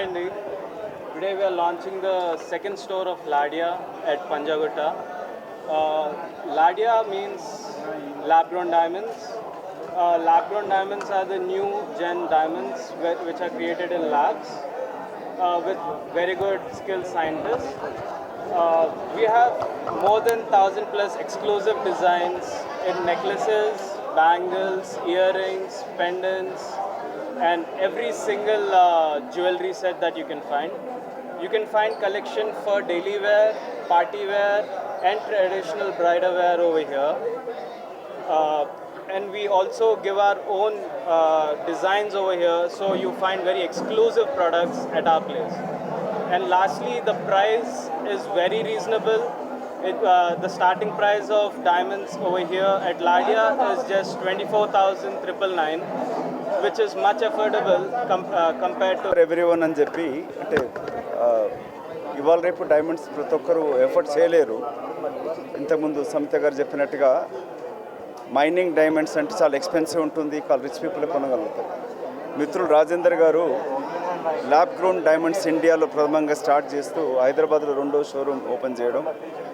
Hi Andy. Today we are launching the second store of Ladia at Panjagutta. Ladia means lab-grown diamonds. Lab-grown diamonds are the new gen diamonds which are created in labs with very good skilled scientists. We have more than 1,000 plus exclusive designs in necklaces, bangles, earrings, pendants, and every single jewelry set that you can find. You can find collection for daily wear, party wear, and traditional bridal wear over here. Uh, and we also give our own designs over here, so you find very exclusive products at our place. And lastly, the price is very reasonable. The starting price of diamonds over here at Ladia is just 24,999, which is much affordable compared to everyone అని చెప్పి అంటే ఇవాళ రేపు diamonds ప్రతి ఒక్కరు effort చేయలేరు. ఇంతకుముందు సమిత గారు చెప్పినట్టుగా మైనింగ్ డైమండ్స్ అంటే చాలా ఎక్స్పెన్సివ్ ఉంటుంది, రిచ్ పీపుల్ కొనగలుగుతారు. మిత్రులు రాజేందర్ గారు ల్యాబ్ గ్రోన్ డైమండ్స్ ఇండియాలో ప్రథమంగా స్టార్ట్ చేస్తూ హైదరాబాద్లో రెండో షోరూమ్ ఓపెన్ చేయడం,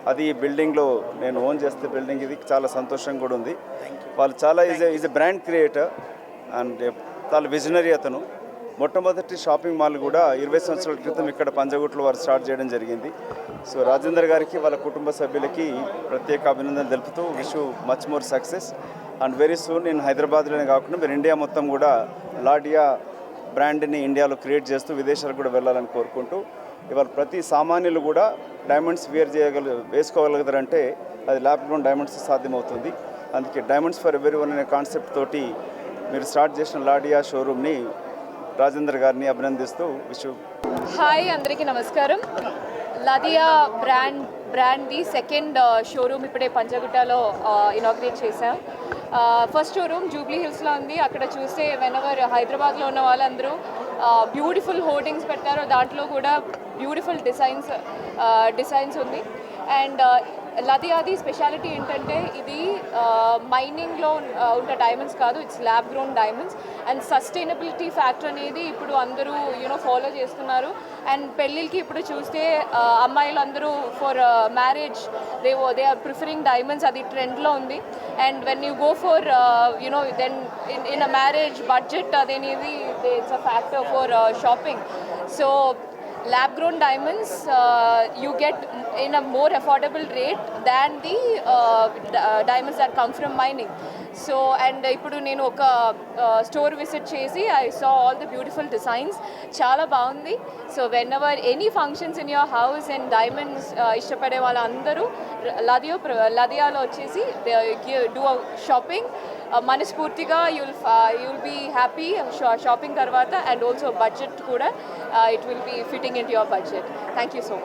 అది ఈ బిల్డింగ్లో నేను ఓన్ చేస్తే బిల్డింగ్ ఇది చాలా సంతోషంగా కూడా ఉంది. వాళ్ళు చాలా is a brand creator and చాలా విజనరీ అతను. మొట్టమొదటి షాపింగ్ మాల్ కూడా 20 సంవత్సరాల క్రితం ఇక్కడ పంజగుట్లో వారు స్టార్ట్ చేయడం జరిగింది. సో రాజేందర్ గారికి వాళ్ళ కుటుంబ సభ్యులకి ప్రత్యేక అభినందనలు తెలుపుతూ wish much more success and very soon నేను హైదరాబాద్లోనే కాకుండా మీరు ఇండియా మొత్తం కూడా లాడియా బ్రాండ్ని ఇండియాలో క్రియేట్ చేస్తూ విదేశాలకు కూడా వెళ్ళాలని కోరుకుంటూ, ఇవాళ ప్రతి సామాన్యులు కూడా డైమండ్స్ వేసుకోగలుగుతారంటే అది ల్యాబ్ గ్రోన్ డైమండ్స్ సాధ్యమవుతుంది. అందుకే డైమండ్స్ ఫర్ ఎవరీవన్ అనే కాన్సెప్ట్ తోటి మీరు స్టార్ట్ చేసిన లాడియా షోరూమ్ని రాజేందర్ గారిని అభినందిస్తూ విషు. హాయ్, అందరికీ నమస్కారం. లాదియా బ్రాండ్ది సెకండ్ షోరూమ్ ఇప్పుడే పంజగుట్టలో ఇనాగ్రేట్ చేశాం. ఫస్ట్ షోరూమ్ జూబ్లీ హిల్స్లో ఉంది. అక్కడ చూస్తే వెనవర్ హైదరాబాద్లో ఉన్న వాళ్ళందరూ బ్యూటిఫుల్ హోర్డింగ్స్ పెట్టారు, దాంట్లో కూడా బ్యూటిఫుల్ డిజైన్స్ ఉంది. అండ్ లాదియాది స్పెషాలిటీ ఏంటంటే ఇది మైనింగ్లో ఉన్న డైమండ్స్ కాదు, it's lab grown diamonds. And sustainability factor అనేది ఇప్పుడు అందరూ యూనో చేస్తున్నారు. అండ్ పెళ్ళిళ్ళకి ఇప్పుడు చూస్తే అమ్మాయిలు అందరూ for marriage they are preferring diamonds, అది ట్రెండ్లో ఉంది. And when you go for you know then in a marriage budget అదేనేది it's a factor for shopping. So lab grown diamonds you get in a more affordable rate than the diamonds that come from mining. So and ippudu nenu oka store visit chesi I saw all the beautiful designs, chaala baagundi. So whenever any functions in your house and diamonds ishtapade valla andaru Ladiyalo vachesi do a shopping మనస్ఫూర్తిగా you'll be happy shopping tarvata, and also budget kuda it will be fitting into your budget. Thank you so much.